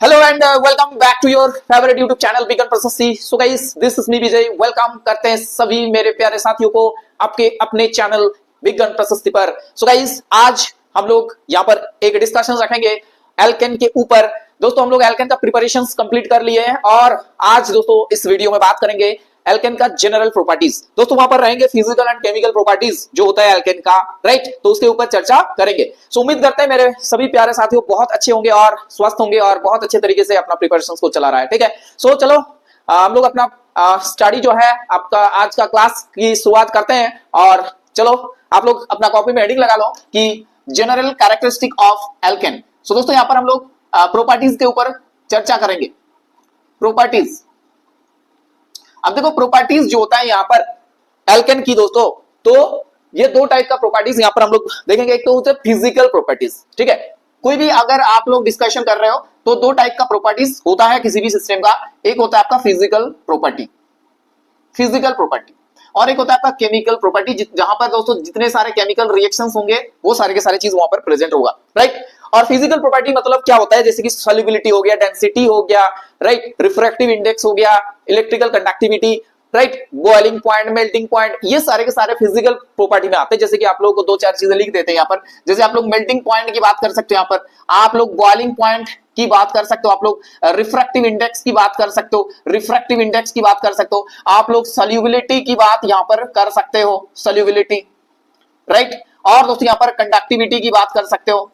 Hello and welcome back to your favourite YouTube channel बिगन Prashasti. So guys, this is me Vijay. Welcome करते हैं सभी मेरे प्यारे साथियों को आपके अपने चैनल बिगन प्रशस्ति पर। सो गाइस, आज हम लोग यहाँ पर एक डिस्कशन रखेंगे एल्केन के ऊपर। दोस्तों, हम लोग एल्केन का प्रिपरेशंस कंप्लीट कर लिए हैं और आज दोस्तों इस वीडियो में बात करेंगे एल्केन का जनरल प्रॉपर्टीज। दोस्तों, वहां पर रहेंगे फिजिकल एंड केमिकल प्रॉपर्टीज जो होता है एल्केन का, राइट? तो उसके ऊपर चर्चा करेंगे। सो उम्मीद करते हैं मेरे सभी प्यारे साथियों बहुत अच्छे होंगे और स्वस्थ होंगे और बहुत अच्छे तरीके से अपना प्रिपरेशन को चला रहा है। ठीक है, सो चलो हम लोग अपना स्टडी जो है आपका आज का क्लास की शुरुआत करते हैं। और चलो आप लोग अपना कॉपी में हेडिंग लगा लो कि जनरल कैरेक्टरिस्टिक ऑफ एल्केन। सो दोस्तों, यहां पर हम लोग प्रॉपर्टीज के ऊपर चर्चा करेंगे। प्रॉपर्टीज, अब देखो प्रॉपर्टीज जो होता है यहाँ पर एल्केन की दोस्तों, तो ये दो टाइप का प्रॉपर्टीज यहाँ पर हम लोग देखेंगे। एक तो होता है फिजिकल प्रॉपर्टीज, ठीक है। कोई भी अगर आप लोग डिस्कशन कर रहे हो तो दो टाइप का प्रॉपर्टीज होता है किसी भी सिस्टम का। एक होता है आपका फिजिकल प्रॉपर्टी, और एक होता है आपका केमिकल प्रॉपर्टी, जहां पर दोस्तों जितने सारे केमिकल रिएक्शंस होंगे वो सारे के सारे चीज वहां पर प्रेजेंट होगा, राइट। और फिजिकल प्रॉपर्टी मतलब क्या होता है, जैसे कि सॉल्युबिलिटी हो गया, डेंसिटी हो गया, राइट, रिफ्रैक्टिव इंडेक्स हो गया, electrical conductivity, right, boiling point, melting point, ये सारे के सारे फिजिकल प्रॉपर्टी में आते हैं। जैसे कि आप लोगों को दो चार चीजें लिख देते हैं यहाँ पर। जैसे आप लोग मेल्टिंग पॉइंट की बात कर सकते हो, यहाँ पर आप लोग बॉइलिंग पॉइंट की बात कर सकते हो, आप लोग रिफ्रैक्टिव इंडेक्स की बात कर सकते हो, आप लोग सॉल्युबिलिटी की बात यहाँ पर कर सकते हो, सॉल्युबिलिटी, राइट। और दोस्तों यहाँ पर कंडक्टिविटी की बात कर सकते हो।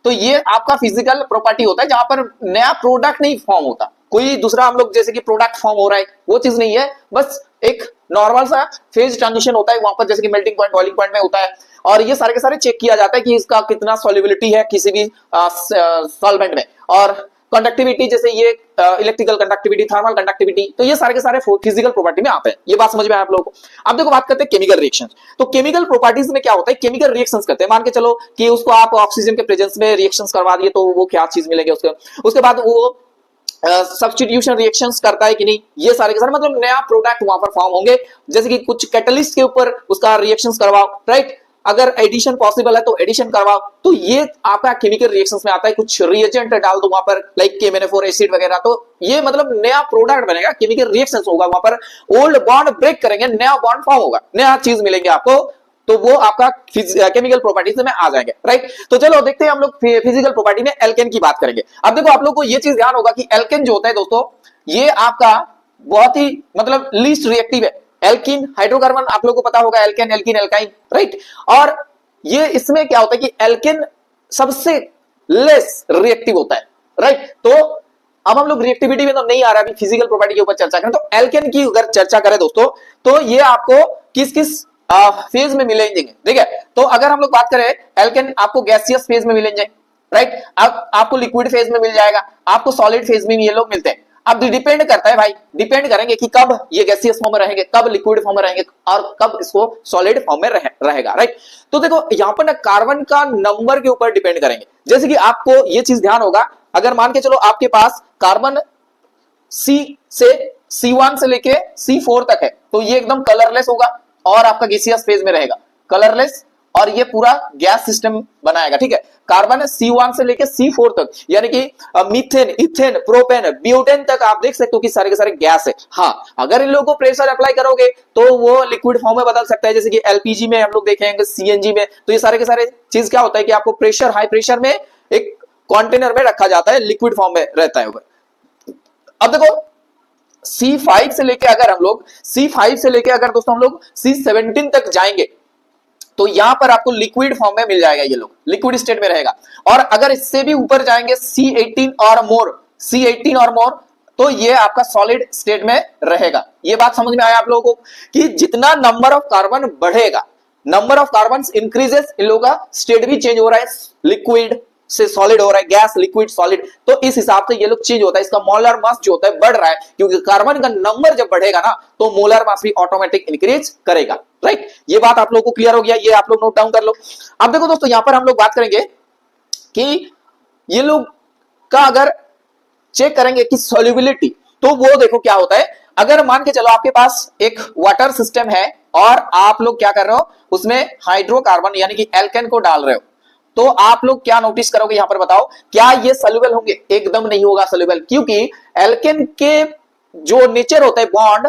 तो ये आपका फिजिकल प्रॉपर्टी होता है जहां पर नया प्रोडक्ट नहीं फॉर्म होता, कोई दूसरा हम लोग जैसे कि प्रोडक्ट फॉर्म हो रहा है वो चीज नहीं है, बस एक नॉर्मल सा फेज ट्रांजिशन होता है वहां पर, जैसे कि मेल्टिंग पॉइंट, बॉइलिंग पॉइंट में होता है। और ये सारे के सारे चेक किया जाता है कि इसका कितना सॉल्युबिलिटी है किसी भी सॉल्वेंट में। और कंडक्टिविटी, जैसे ये इलेक्ट्रिकल कंडक्टिविटी, थर्मल कंडक्टिविटी, तो ये सारे के सारे फिजिकल प्रॉपर्टी में आते हैं। ये बात समझ में आया आप लोगों को? अब देखो बात करते हैं केमिकल रिएक्शंस। तो केमिकल प्रॉपर्टीज में क्या होता है, केमिकल रिएक्शंस करते हैं। मान के चलो कि उसको आप ऑक्सीजन के प्रेजेंस में रिएक्शंस करवा दिए, तो वो क्या चीज मिलेंगे उसके बाद वो सब्स्टिट्यूशन रिएक्शंस करता है कि नहीं, ये सारे के सारे मतलब नया प्रोडक्ट वहां पर फॉर्म होंगे। जैसे कि कुछ कैटलिस्ट के ऊपर उसका रिएक्शंस करवाओ, राइट, अगर एडिशन पॉसिबल है तो एडिशन करवाओ, तो ये आपका केमिकल रिएक्शंस में आता है। कुछ रिएजेंट डाल दो वहां पर, लाइक KMnO4 एसिड वगैरह, तो ये मतलब नया प्रोडक्ट बनेगा, केमिकल रिएक्शंस होगा वहां पर। ओल्ड बॉन्ड ब्रेक करेंगे, नया बॉन्ड फॉर्म होगा, नया चीज मिलेंगे आपको, तो वो आपका केमिकल प्रॉपर्टीज में आ जाएंगे, राइट। तो चलो देखते हैं हम लोग फिजिकल प्रॉपर्टी में एल्केन की बात करेंगे। अब देखो आप लोग को ये चीज ध्यान होगा कि एल्केन जो होता है दोस्तों, ये आपका बहुत ही मतलब लीस्ट रिएक्टिव है। एल्कीन हाइड्रोकार्बन आप लोगों को पता होगा, एल्केन, एल्कीन, एल्काइन, राइट। और ये इसमें क्या होता है कि एल्केन सबसे लेस रिएक्टिव होता है, राइट। तो अब हम लोग रिएक्टिविटी में तो नहीं आ रहा, अभी फिजिकल प्रॉपर्टी के ऊपर चर्चा करें। तो एल्केन की अगर चर्चा करें दोस्तों, तो ये आपको किस किस फेज में मिलेंगे, ठीक है। तो अगर हम लोग बात करें, एल्केन आपको गैसियस फेज में मिलेंगे, राइट, आपको लिक्विड फेज में मिल जाएगा, आपको सॉलिड फेज में ये लोग मिलते हैं। अब डिपेंड करता है भाई, डिपेंड करेंगे कि कब ये गैसियस फॉर्म में रहेंगे, कब लिक्विड फॉर्म में रहेंगे और कब इसको सॉलिड फॉर्म में रहेगा, राइट। तो देखो यहाँ पर ना कार्बन का नंबर के ऊपर डिपेंड करेंगे। जैसे कि आपको ये चीज ध्यान होगा, अगर मान के चलो आपके पास कार्बन C से C1 से लेके C4 तक है, तो ये एकदम कलरलेस होगा और आपका गैसियस फेज में रहेगा, कलरलेस, और ये पूरा गैस सिस्टम बनाएगा, ठीक है। कार्बन C1 से लेके C4 तक, यानी कि मीथेन, इथेन, प्रोपेन, ब्यूटेन तक आप देख सकते हो कि सारे के सारे गैस है। हाँ, अगर इन लोगों को प्रेशर अप्लाई करोगे तो वो लिक्विड फॉर्म में बदल सकता है। जैसे कि LPG में हम लोग देखेंगे, CNG में, तो ये सारे के सारे चीज क्या होता है कि आपको प्रेशर, हाई प्रेशर में एक कंटेनर में रखा जाता है, लिक्विड फॉर्म में रहता है। अब देखो C5 से लेके अगर हम लोग दोस्तों हम लोग C17 तक जाएंगे, तो यहां पर आपको लिक्विड फॉर्म में मिल जाएगा, ये लोग लिक्विड स्टेट में रहेगा। और अगर इससे भी ऊपर जाएंगे C18 और मोर, तो ये आपका सॉलिड स्टेट में रहेगा। ये बात समझ में आया आप लोगों को कि जितना नंबर ऑफ कार्बन बढ़ेगा, नंबर ऑफ कार्बन इंक्रीजेस, इन लोगों का स्टेट भी चेंज हो रहा है, लिक्विड से सॉलिड हो रहा है, गैस, लिक्विड, सॉलिड, तो इस हिसाब से ये लोग चेंज होता है। इसका मोलर मास जो होता है बढ़ रहा है, क्योंकि कार्बन का नंबर जब बढ़ेगा ना, तो मोलर मास भी ऑटोमेटिक इंक्रीज करेगा, राइट। ये बात आप लोगों को क्लियर हो गया, ये आप लोग नोट डाउन कर लो। अब देखो दोस्तों, यहां पर हम लोग बात करेंगे कि ये लोग का अगर चेक करेंगे कि सॉल्युबिलिटी, तो वो देखो क्या होता है। अगर मान के चलो आपके पास एक वाटर सिस्टम है और आप लोग क्या कर रहे हो, उसमें हाइड्रोकार्बन यानी कि एल्केन को डाल रहे हो, तो आप लोग क्या नोटिस करोगे यहां पर बताओ, क्या ये सोल्यूबल होंगे? एकदम नहीं होगा सोल्यूबल, क्योंकि एल्केन के जो नेचर होता है बॉन्ड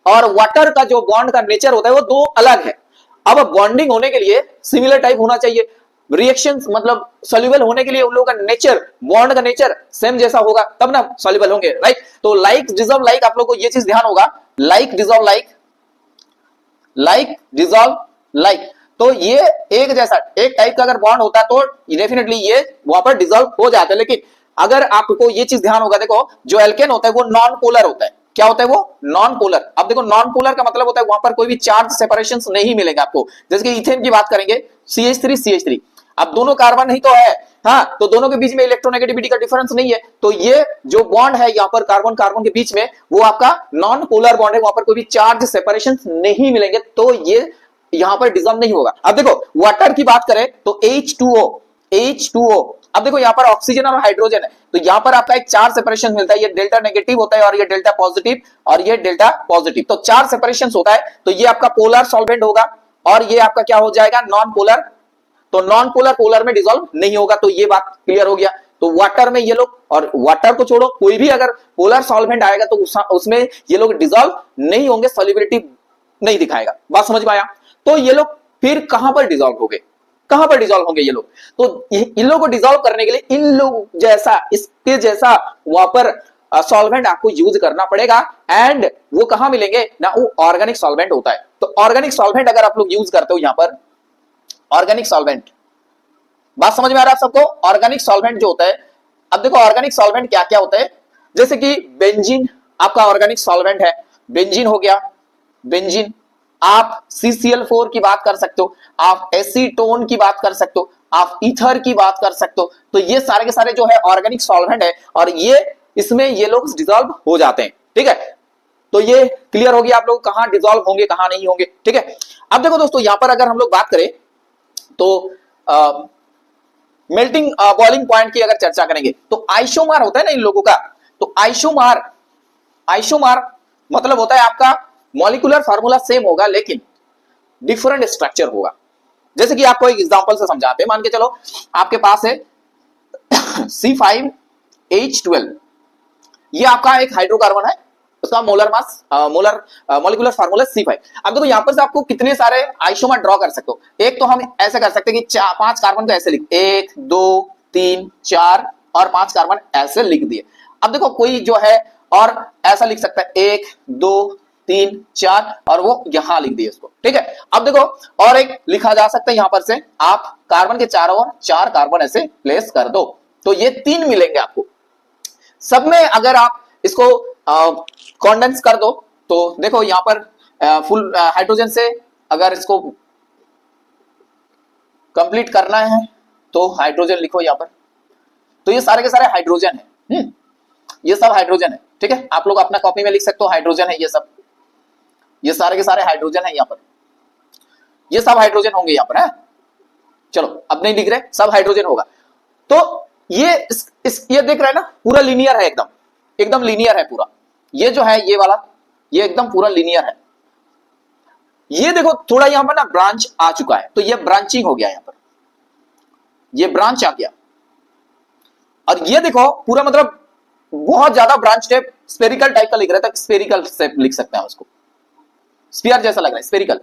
और वाटर का जो बॉन्ड का नेचर होता है वो दो अलग है। अब बॉन्डिंग होने के लिए सिमिलर टाइप होना चाहिए, रिएक्शंस मतलब सोल्यूबल होने के लिए उन लोगों का नेचर, बॉन्ड का नेचर सेम जैसा होगा तब ना सोल्यूबल होंगे, राइट? तो लाइक डिसॉल्व लाइक, आप लोग को ये चीज ध्यान होगा, like dissolve like, like dissolve like, तो ये एक जैसा एक टाइप का अगर बॉन्ड होता है तो डेफिनेटली ये वहां पर डिसॉल्व हो जाता है। लेकिन अगर आपको ये चीज ध्यान होगा, देखो जो एल्केन होता है वो नॉन पोलर होता है। क्या होता है वो? Non polar. अब देखो नॉन पोलर का मतलब होता है वहां पर कोई भी चार्ज सेपरेशन नहीं मिलेगा आपको। जैसे कि इथेन की बात करेंगे, CH3 CH3, अब दोनों कार्बन ही तो है, हाँ, तो दोनों के बीच में इलेक्ट्रोनेगेटिविटी का डिफरेंस नहीं है, तो ये जो बॉन्ड है यहाँ पर कार्बन कार्बन के बीच में वो आपका नॉन पोलर बॉन्ड है, वहां पर कोई भी चार्ज सेपरेशन नहीं मिलेंगे, तो ये यहां पर डिसॉल्व नहीं होगा। अब देखो वाटर की बात करें तो H2O, अब देखो यहां पर ऑक्सीजन और हाइड्रोजन है, तो यहां पर आपका एक चार्ज सेपरेशन मिलता है, ये डेल्टा नेगेटिव होता है और ये डेल्टा पॉजिटिव और ये डेल्टा पॉजिटिव, तो चार्ज सेपरेशन होता है, तो ये आपका पोलर सॉल्वेंट होगा और ये आपका क्या हो जाएगा? Non polar. तो नॉन पोलर पोलर में डिसॉल्व नहीं होगा, तो ये बात क्लियर हो गया। तो वाटर में ये लोग, और वाटर को छोड़ो कोई भी अगर पोलर सॉल्वेंट आएगा तो उसमें ये लोग डिसॉल्व नहीं होंगे, सॉल्युबिलिटी नहीं दिखाएगा। बात समझ में आया? तो ये लोग फिर कहां पर डिसॉल्व होंगे? कहां पर डिसॉल्व होंगे ये लोग? तो इन लोगों को डिसॉल्व करने के लिए इन लोग जैसा, इसके जैसा वहां पर सॉल्वेंट आपको यूज करना पड़ेगा, एंड वो कहां मिलेंगे ना? वो ऑर्गेनिक सॉल्वेंट होता है। तो ऑर्गेनिक सॉल्वेंट अगर आप लोग यूज करते हो यहां पर, ऑर्गेनिक सॉल्वेंट, बात समझ में आ रहा है सबको? ऑर्गेनिक सॉल्वेंट जो होता है, अब देखो ऑर्गेनिक सॉल्वेंट क्या क्या होता है, जैसे कि बेंजीन आपका ऑर्गेनिक सॉल्वेंट है, बेंजीन हो गया, बेंजीन। आप CCl4 की बात कर सकते हो, आप एसीटोन की बात कर सकते हो, आप ईथर की बात कर सकते हो, तो ये सारे के सारे जो है ऑर्गेनिक सॉल्वेंट है और ये इसमें ये लोग डिसॉल्व हो जाते हैं, ठीक है? तो ये क्लियर हो गया आप लोग कहां डिसॉल्व होंगे कहां नहीं होंगे, ठीक है? अब देखो दोस्तों यहां पर अगर हम लोग बात करें तो मेल्टिंग बॉइलिंग पॉइंट की अगर चर्चा करेंगे तो आइसोमर होता है ना इन लोगों का, तो आइसोमर मतलब होता है आपका मॉलिक्यूलर फार्मूला सेम होगा लेकिन डिफरेंट स्ट्रक्चर होगा। जैसे कि आपको एक एग्जांपल से समझाते हैं, मान के चलो आपके पास है C5H12, ये आपका एक हाइड्रोकार्बन है, उसका molar mass molecular formula C5। अब देखो यहां पर से आपको कितने सारे आइसोमर ड्रॉ कर सकते हो। एक तो हम ऐसे कर सकते हैं कि 5 कार्बन को ऐसे लिख, 1 2 3 4 और 5 कार्बन ऐसे लिख दिए। अब देखो कोई जो है और ऐसा लिख सकता है 1 2 3 4 और वो यहां लिख दिए उसको, ठीक है? अब देखो और एक लिखा जा सकता है यहां पर से, आप कार्बन के चारों ओर 4 कार्बन ऐसे प्लेस कर दो, तो ये 3 मिलेंगे आपको। सब में अगर आप इसको कॉन्डेंस कर दो तो देखो यहां पर फुल हाइड्रोजन से अगर इसको कंप्लीट करना है तो हाइड्रोजन लिखो यहां पर, तो ये सारे के सारे हाइड्रोजन है, ये सब हाइड्रोजन है, ठीक है? आप लोग अपना कॉपी में लिख सकते हो हाइड्रोजन है ये सब, ये सारे के सारे हाइड्रोजन है यहां पर, ये सब हाइड्रोजन होंगे यहां पर है। चलो अब नहीं लिख रहे, सब हाइड्रोजन होगा। तो ये ये देख रहे हैं ना, पूरा लीनियर है, एकदम लीनियर है पूरा। ये जो है ये वाला, ये एकदम पूरा लीनियर है। ये देखो थोड़ा यहां पर ना ब्रांच आ चुका है, तो ये ब्रांचिंग हो गया, यहां पर ये ब्रांच आ गया। और ये देखो पूरा मतलब बहुत ज्यादा ब्रांच टाइप स्फेरिकल टाइप का लिख रहा था, स्फेरिकल से लिख सकते हैं उसको, स्फीयर जैसा लग रहा है, स्फेरिकल।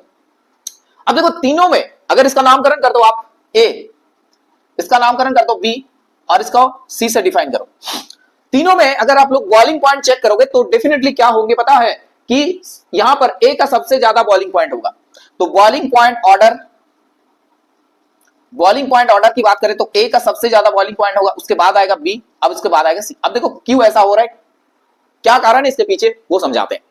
अब देखो तीनों में अगर इसका नामकरण कर दो आप A, इसका नामकरण कर दो B और इसका C से डिफाइन करो। तीनों में अगर आप लोग बॉइलिंग पॉइंट चेक करोगे तो डेफिनेटली क्या होंगे पता है कि यहां पर A का सबसे ज्यादा बॉइलिंग पॉइंट होगा। तो बॉइलिंग पॉइंट ऑर्डर की बात करें तो A का सबसे ज्यादा बॉइलिंग पॉइंट होगा, उसके बाद आएगा B, अब उसके बाद आएगा C। अब देखो क्यों ऐसा हो रहा है, क्या कारण है इसके पीछे वो समझाते हैं।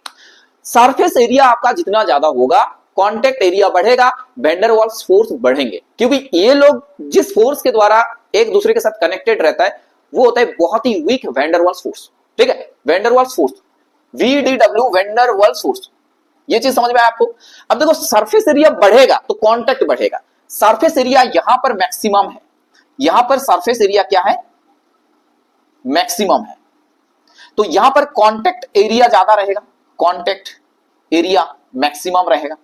सरफेस एरिया आपका जितना ज्यादा होगा कांटेक्ट एरिया बढ़ेगा, वैन डेर वाल्स फोर्स बढ़ेंगे, क्योंकि ये लोग जिस फोर्स के द्वारा एक दूसरे के साथ कनेक्टेड रहता है वो होता है बहुत ही weak van der Waals force, ठीक है? Van der Waals force VDW, van der Waals force, ये चीज समझ में आया आपको? अब देखो सरफेस एरिया बढ़ेगा तो कांटेक्ट बढ़ेगा। सरफेस एरिया यहां पर मैक्सिमम है, यहां पर सरफेस एरिया क्या है? मैक्सिमम है, तो यहां पर कांटेक्ट एरिया ज्यादा रहेगा, कांटेक्ट एरिया मैक्सिमम रहेगा।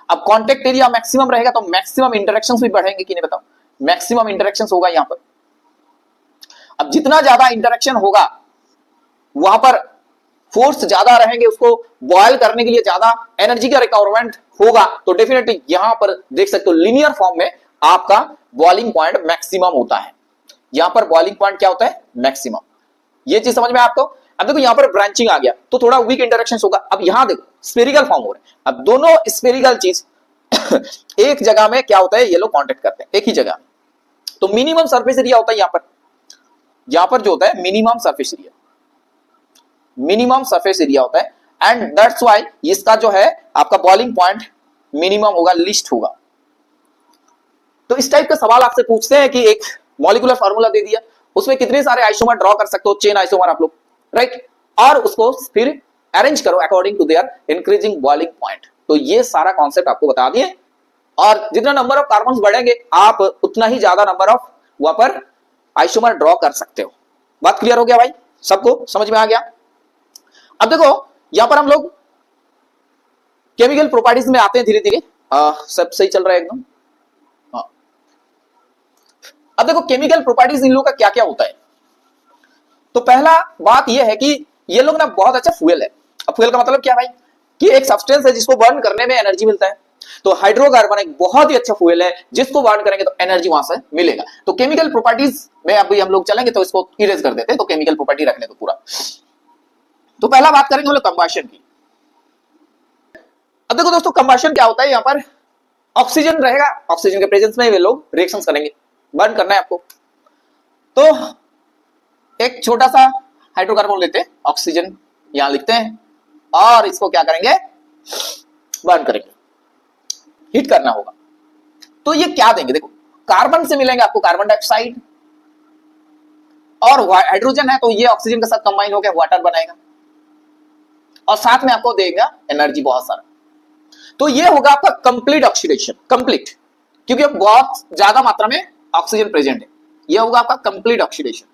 अब कांटेक्ट एरिया मैक्सिमम रहेगा तो मैक्सिमम इंटरेक्शंस भी बढ़ेंगे कि नहीं बताओ? मैक्सिमम इंटरेक्शन होगा यहां पर। अब जितना ज्यादा इंटरेक्शन होगा वहां पर फोर्स ज्यादा रहेंगे, उसको बॉयल करने के लिए ज्यादा एनर्जी का रिक्वायरमेंट होगा, तो डेफिनेटली यहां पर देख सकते हो लीनियर फॉर्म में आपका बॉइलिंग पॉइंट मैक्सिमम होता है। यहां पर बॉइलिंग पॉइंट क्या होता है? मैक्सिमम। ये चीज समझ में आपको? अब देखो यहां पर ब्रांचिंग आ गया तो थोड़ा वीक इंटरेक्शन होगा। अब यहां देखो स्फेरिकल फॉर्म हो रहे हैं। अब दोनों स्फेरिकल चीज एक जगह में क्या होता है, ये लोग कांटेक्ट करते हैं एक ही जगह, तो मिनिमम सरफेस एरिया होता है यहां पर जो होता है minimum surface area, minimum surface area होता है। एंड दैट्स व्हाई इसका जो है आपका बॉइलिंग पॉइंट मिनिमम होगा, लिस्ट होगा। तो इस टाइप का सवाल आपसे पूछते हैं कि एक मॉलिक्यूलर फार्मूला दे दिया, उसमें कितने सारे आइसोमर ड्रॉ कर सकते हो, चेन आइसोमर आप लोग, राइट, और उसको फिर अरेंज करो according to their increasing boiling point. तो ये सारा कॉन्सेप्ट आपको बता दिए। और जितना नंबर ऑफ कार्बन्स बढ़ेंगे आप उतना ही ज्यादा नंबर ऑफ वहां पर आइसोमर ड्रॉ कर सकते हो। बात क्लियर हो गया भाई? सबको समझ में आ गया? अब देखो यहां पर हम लोग केमिकल प्रॉपर्टीज में आते हैं धीरे धीरे। सब सही चल रहा है एकदम? हाँ। अब देखो केमिकल प्रॉपर्टीज इन लोगों का क्या क्या होता है। तो पहला बात यह है कि ये लोग ना बहुत अच्छा फ्यूल है। अब फ्यूल का मतलब क्या भाई? कि एक सब्सटेंस है जिसको बर्न करने में एनर्जी मिलता है। तो हाइड्रोकार्बन एक बहुत ही अच्छा फ्यूल है, जिसको बर्न करेंगे तो एनर्जी वहां से मिलेगा। तो केमिकल प्रॉपर्टीज में अभी हम लोग चलेंगे तो इसको इरेज कर देते हैं, तो केमिकल प्रॉपर्टी रखने दो पूरा। तो पहला बात करेंगे हम लोग कंबशन की। अब देखो दोस्तों कंबशन क्या होता है, यहां पर ऑक्सीजन रहेगा, ऑक्सीजन के प्रेजेंस में वे लोग रिएक्शंस करेंगे, बर्न करना है आपको। तो एक छोटा सा हाइड्रोकार्बन लेते हैं, ऑक्सीजन यहां लिखते हैं, और इसको क्या करेंगे? बर्न करेंगे, हीट करना होगा। तो ये क्या देंगे? देखो कार्बन से मिलेंगे आपको कार्बन डाइऑक्साइड, और हाइड्रोजन है तो ये ऑक्सीजन के साथ कंबाइन होकर वाटर बनाएगा, और साथ में आपको देगा एनर्जी बहुत सारा। तो ये होगा आपका कंप्लीट ऑक्सीडेशन, कंप्लीट, क्योंकि बहुत ज्यादा मात्रा में ऑक्सीजन प्रेजेंट है। ये होगा आपका कंप्लीट ऑक्सीडेशन।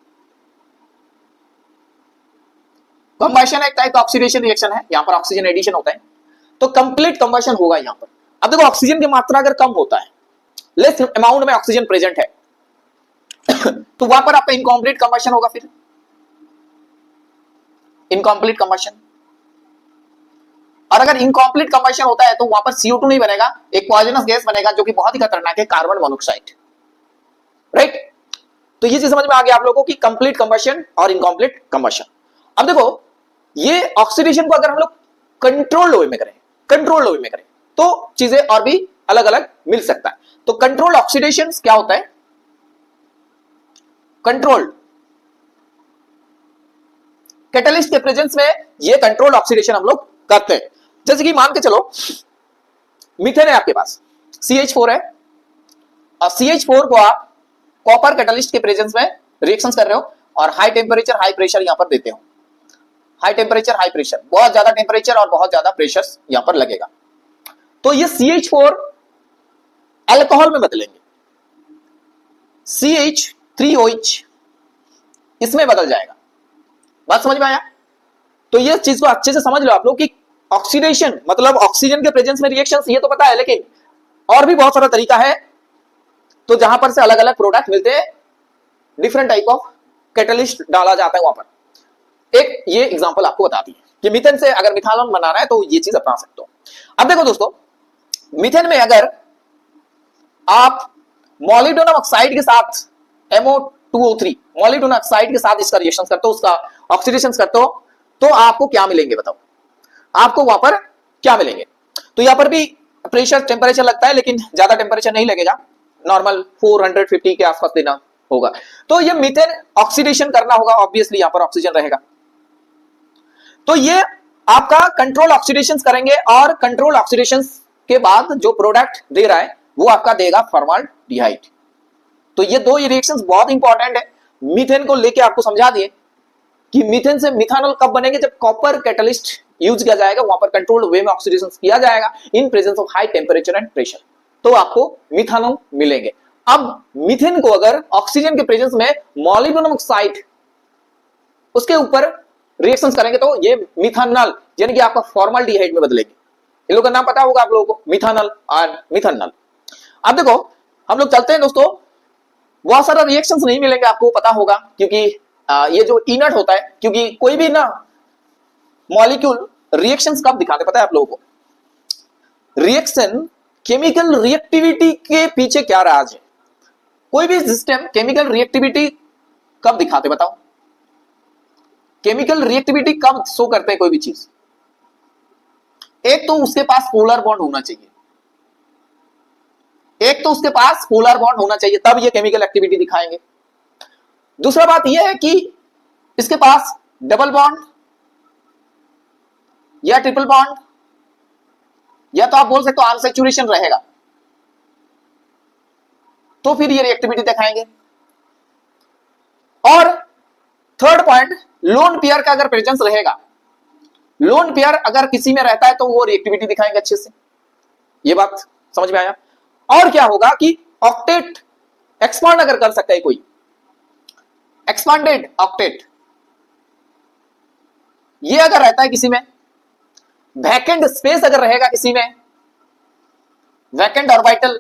कंबशन एक टाइप का ऑक्सीडेशन रिएक्शन है, यहां पर ऑक्सीजन एडिशन होता है, तो कंप्लीट कंबशन होगा यहां पर। अब देखो ऑक्सीजन की मात्रा अगर कम होता है, लेस अमाउंट में ऑक्सीजन प्रेजेंट है तो वहां पर आपका इनकम्प्लीट कंबशन होगा, फिर इनकम्प्लीट कंबशन। और अगर इनकम्प्लीट कंबशन होता है तो वहां पर CO2 नहीं बनेगा, एक पॉइजनस गैस बनेगा जो कि बहुत ही खतरनाक है, कार्बन मोनोऑक्साइड, राइट। तो ये चीज समझ में आ गया आप लोगों को कि कंप्लीट कंबशन और इनकम्प्लीट कंबशन। अब देखो ये ऑक्सीडेशन को अगर हम लोग कंट्रोल वे में करें, कंट्रोल वे में करें तो चीजें और भी अलग अलग मिल सकता है। तो कंट्रोल ऑक्सीडेशन क्या होता है? कंट्रोल्ड कैटलिस्ट के प्रेजेंस में ये कंट्रोल ऑक्सीडेशन हम लोग करते हैं। जैसे कि मान के चलो मीथेन है आपके पास, CH4 है, और CH4 को आप कॉपर कैटलिस्ट के प्रेजेंस में रिएक्शंस कर रहे हो, और हाई टेम्परेचर हाई प्रेशर यहां पर देते हो। हाई टेम्परेचर हाई प्रेशर, बहुत ज्यादा टेम्परेचर और बहुत ज्यादा प्रेशर यहां पर लगेगा, तो ये CH4 अल्कोहल में बदलेंगे, CH3OH इसमें बदल जाएगा। बात समझ में आया? तो ये चीज को अच्छे से समझ लो आप लोग कि ऑक्सीडेशन मतलब ऑक्सीजन के प्रेजेंस में रिएक्शंस, ये तो पता है, लेकिन और भी बहुत सारा तरीका है, तो जहां पर से अलग अलग प्रोडक्ट मिलते हैं, डिफरेंट टाइप ऑफ कैटलिस्ट डाला जाता है वहां पर। एक ये एग्जांपल आपको बता दी कि मीथेन से अगर मिथानॉल बनाना है तो ये चीज अपना सकते हो। अब देखो दोस्तों मीथेन में अगर आप मॉलिब्डेनम ऑक्साइड के साथ MO2O3 मॉलिब्डेनम ऑक्साइड के साथ इसका रिएक्शन करते हो, उसका ऑक्सीडेशन करते हो, तो आपको क्या मिलेंगे बताओ? आपको वहां पर क्या मिलेंगे? तो यहां पर भी प्रेशर टेम्परेचर लगता है, लेकिन ज्यादा टेम्परेचर नहीं लगेगा, नॉर्मल 450 के आसपास देना होगा। तो ये मीथेन ऑक्सीडेशन करना होगा, ऑब्वियसली यहां पर ऑक्सीजन रहेगा, तो ये आपका कंट्रोल ऑक्सीडेशन करेंगे, और कंट्रोल ऑक्सीडेशन के बाद जो प्रोडक्ट दे रहा है वो आपका देगा फॉर्माल्डिहाइड। तो ये दो रिएक्शंस बहुत इंपॉर्टेंट है। मीथेन को लेके आपको समझा दिए कि मीथेन से मिथानॉल कब बनेंगे, जब कॉपर कैटलिस्ट यूज किया जाएगा, वहां पर कंट्रोल्ड वे में ऑक्सीडेशन किया जाएगा in presence of high temperature and pressure, तो आपको मिथानॉल मिलेंगे। अब मीथेन को अगर ऑक्सीजन के प्रेजेंस में मॉलिब्डेनम ऑक्साइड उसके ऊपर रिएक्शंस करेंगे तो ये मिथानॉल यानी कि आपका फॉर्माल्डिहाइड में बदलेंगे। इन लोगों का नाम पता होगा आप लोगों को, मिथानॉल और मिथानॉल। अब देखो हम लोग चलते हैं दोस्तों बहुत सारा रिएक्शंस नहीं मिलेंगे आपको, पता होगा, क्योंकि ये जो इनर्ट होता है, क्योंकि कोई भी ना मॉलिक्यूल रिएक्शंस कब दिखाते पता है आप लोगों को? रिएक्शन, केमिकल रिएक्टिविटी के पीछे क्या राज है? कोई भी सिस्टम केमिकल रिएक्टिविटी कब दिखाते बताओ? केमिकल रिएक्टिविटी कब शो करते हैं कोई भी चीज? एक तो उसके पास पोलर बॉन्ड होना चाहिए, एक तो उसके पास पोलर बॉन्ड होना चाहिए, तब ये केमिकल एक्टिविटी दिखाएंगे। दूसरा बात यह है कि इसके पास डबल बॉन्ड या ट्रिपल बॉन्ड, या तो आप बोल सकते हो अनसैचुरेशन रहेगा, तो फिर ये रिएक्टिविटी दिखाएंगे। और थर्ड पॉइंट, लोन पेयर का अगर प्रेजेंस रहेगा, लोन पेयर अगर किसी में रहता है तो वो रिएक्टिविटी दिखाएंगे अच्छे से। ये बात समझ में आया? और क्या होगा कि ऑक्टेट एक्सपांड अगर कर सकता है कोई, एक्सपांडेड ऑक्टेट, ये अगर रहता है किसी में, वैकेंट स्पेस अगर रहेगा किसी में, वैकेंट ऑर्बिटल,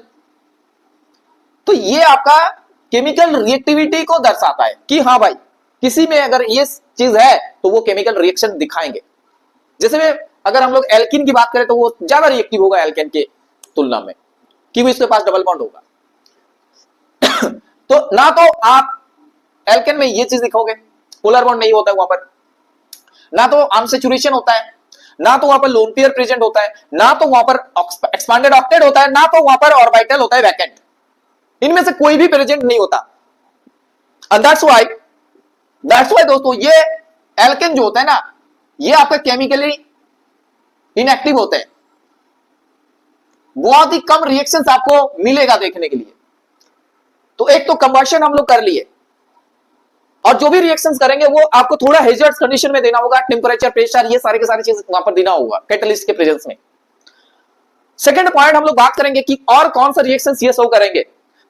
तो ये आपका केमिकल रिएक्टिविटी को दर्शाता है कि हाँ भाई किसी में अगर ये चीज है तो वो केमिकल रिएक्शन दिखाएंगे। जैसे में अगर हम लोग एल्किन की बात करें तो वो ज्यादा रिएक्टिव होगा एल्केन के तुलना में, क्योंकि इसके पास डबल बॉन्ड होगा। तो ना तो आप एल्केन में ये चीज दिखोगे, पोलर बॉन्ड नहीं होता है वहां पर, ना तो अनसैचुरेशन होता है, ना तो वहां पर लोन पेयर प्रेजेंट होता है, ना तो वहां पर एक्सपांडेड ऑक्टेट होता है, ना तो वहां पर ऑर्बिटल होता है वैकेंट। इनमें से कोई भी प्रेजेंट नहीं होता। दैट्स व्हाई दोस्तों ये एल्केन जो होता है ना, ये आपका केमिकली इनएक्टिव होते हैं, बहुत ही कम रिएक्शंस आपको मिलेगा देखने के लिए। तो एक तो कंबर्शन हम लोग कर लिए, और जो भी रिएक्शंस करेंगे वो आपको थोड़ा हेजर्ड्स कंडीशन में देना होगा, टेम्परेचर, प्रेशर, ये सारे के सारे चीज वहां पर देना होगा कैटलिस्ट के प्रेजेंस में। सेकंड पॉइंट हम लोग बात करेंगे कि और कौन सा रिएक्शंस ये शो करेंगे,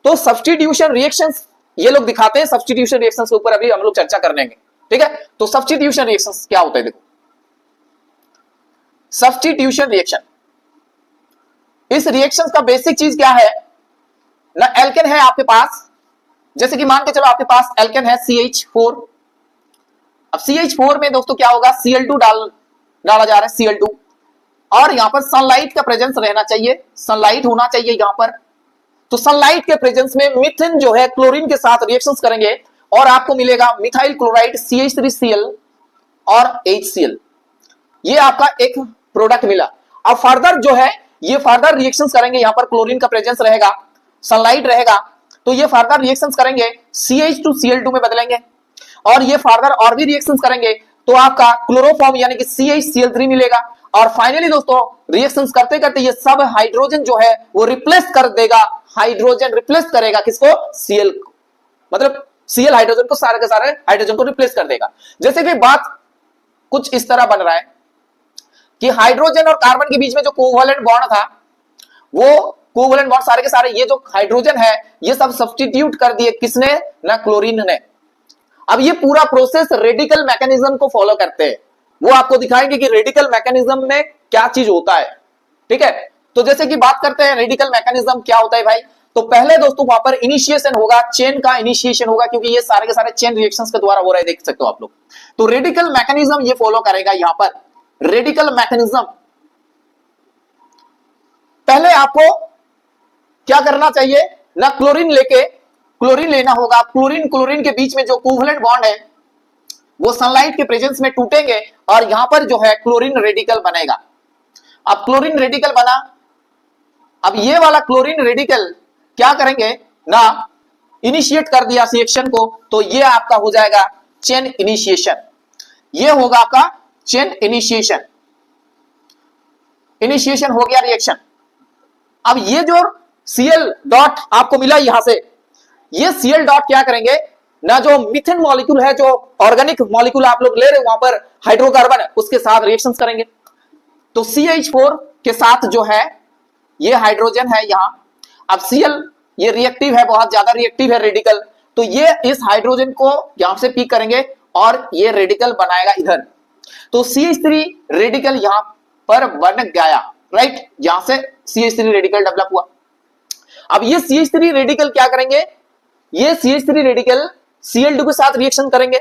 तो सब्स्टिट्यूशन रिएक्शंस ये लोग दिखाते हैं। सब्स्टिट्यूशन रिएक्शंस के ऊपर अभी हम लोग चर्चा कर लेंगे, ठीक है? तो सब्स्टिट्यूशन रिएक्शंस क्या होता है देखो, सब्स्टिट्यूशन रिएक्शन, इस रिएक्शन का बेसिक चीज क्या है ना, एल्केन है आपके पास, जैसे कि मान के चलो आपके पास एल्केन है CH4। अब CH4 में दोस्तों क्या होगा, Cl2 डाला जा रहा है, Cl2, और यहां पर सनलाइट का प्रेजेंस रहना चाहिए, सनलाइट होना चाहिए यहां पर। तो सनलाइट के प्रेजेंस में मीथेन जो है क्लोरीन के साथ रिएक्शंस करेंगे और आपको मिलेगा मिथाइल क्लोराइड CH3Cl और HCl, ये आपका एक प्रोडक्ट मिला। अब फर्दर जो है ये फर्दर रिएक्शंस करेंगे, यहां पर क्लोरीन का प्रेजेंस रहेगा, सनलाइट रहेगा, तो ये फर्दर रिएक्शंस करेंगे CH2Cl2 में बदलेंगे, और ये फर्दर और भी रिएक्शंस करेंगे तो आपका क्लोरोफॉर्म यानी कि CH-Cl3 मिलेगा। और फाइनली दोस्तों रिएक्शंस करते करते ये सब हाइड्रोजन जो है वो रिप्लेस कर देगा, हाइड्रोजन रिप्लेस करेगा किसको, Cl को, मतलब Cl हाइड्रोजन को, सारे के सारे हाइड्रोजन को रिप्लेस कर देगा। जैसे कि बात कुछ इस तरह बन रहा है कि हाइड्रोजन और कार्बन के बीच में जो कोवलेंट बॉन्ड था, वो कोवलेंट बॉन्ड सारे के सारे ये जो हाइड्रोजन है ये सब सब्स्टिट्यूट कर दिए किसने, ना क्लोरीन ने। अब ये पूरा प्रोसेस रेडिकल मैकेनिज्म को फॉलो करते हैं, वो आपको दिखाएंगे कि रेडिकल मैकेनिज्म में क्या चीज होता है, ठीक है? तो जैसे कि बात करते हैं रेडिकल मैकेनिज्म क्या होता है भाई, तो पहले दोस्तों वहां पर इनिशिएशन होगा, चेन का इनिशिएशन होगा, क्योंकि ये सारे के सारे चेन रिएक्शंस के द्वारा हो रहे हैं, देख सकते हो आप लोग। तो रेडिकल मैकेनिज्म ये फॉलो करेगा, यहां पर रेडिकल मैकेनिज्म। पहले आपको क्या करना चाहिए ना, क्लोरीन लेना होगा, क्लोरीन के बीच में जो कोवलेंट बॉन्ड है वो सनलाइट के प्रेजेंस में टूटेंगे और यहां पर जो है क्लोरीन रेडिकल बनेगा। अब क्लोरीन रेडिकल बना, अब ये वाला क्लोरीन रेडिकल क्या करेंगे ना, इनिशिएट कर दिया रिएक्शन को, तो ये आपका हो जाएगा चेन इनिशिएशन, ये होगा आपका चेन इनिशिएशन हो गया रिएक्शन। अब ये जो Cl डॉट आपको मिला यहां से, ये Cl डॉट क्या करेंगे ना, जो मीथेन मॉलिक्यूल है, जो ऑर्गेनिक मॉलिक्यूल आप लोग ले रहे हो वहां पर हाइड्रोकार्बन है, उसके साथ रिएक्शंस करेंगे। तो CH4 के साथ जो है ये हाइड्रोजन है यहां, अब Cl ये रिएक्टिव है, बहुत ज्यादा रिएक्टिव है रेडिकल, तो ये इस हाइड्रोजन को यहां से पिक करेंगे और ये रेडिकल बनाएगा इधर। तो CH3 रेडिकल यहां पर बन गया, राइट, यहां से CH3 रेडिकल डेवलप हुआ। अब ये CH3 रेडिकल क्या करेंगे ये CH3 रेडिकल Cl2 के साथ रिएक्शन करेंगे,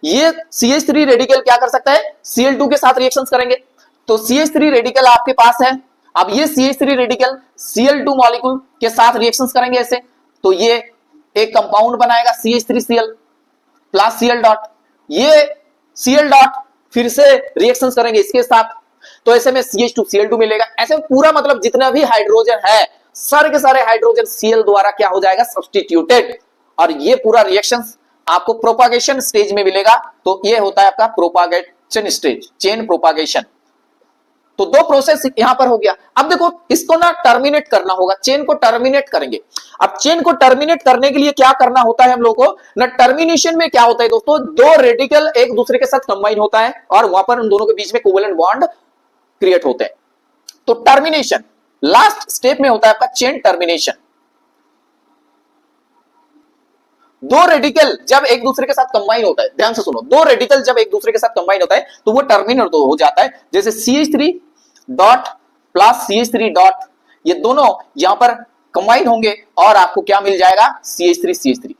ये CH3 रेडिकल क्या कर सकता है, Cl2 के साथ रिएक्शन करेंगे। तो CH3 रेडिकल आपके पास है, अब ये CH3 रेडिकल Cl2 मॉलिक्यूल के साथ रिएक्शंस करेंगे ऐसे, तो ये एक कंपाउंड बनाएगा CH3Cl प्लस Cl डॉट, ये Cl डॉट फिर से रिएक्शंस करेंगे इसके साथ, तो ऐसे में CH2Cl2 मिलेगा। ऐसे पूरा मतलब जितना भी हाइड्रोजन है सारे के सारे हाइड्रोजन Cl द्वारा क्या हो जाएगा, सब्स्टिट्यूटेड, और ये पूरा रिएक्शंस आपको प्रोपागेशन स्टेज में मिलेगा। तो ये होता है आपका प्रोपागेशन स्टेज, चेन प्रोपागेशन। तो दो प्रोसेस यहां पर हो गया। अब देखो इसको ना टर्मिनेट करना होगा, चेन को टर्मिनेट करेंगे। अब चेन को टर्मिनेट करने के लिए क्या करना होता है हम लोग को ना, टर्मिनेशन में क्या होता है दोस्तों, दो रेडिकल एक दूसरे के साथ कंबाइन होता है और वहां पर उन दोनों के बीच में कोवेलेंट बॉन्ड क्रिएट होते हैं। तो टर्मिनेशन लास्ट स्टेप में होता है आपका चेन टर्मिनेशन। दो रेडिकल जब एक दूसरे के साथ कंबाइन होता है, ध्यान से सुनो, दो रेडिकल जब एक दूसरे के साथ कंबाइन होता है तो वो टर्मिनेट हो जाता है। जैसे CH3 dot plus CH3 dot, ये दोनों यहां पर कंबाइन होंगे और आपको क्या मिल जाएगा, CH3।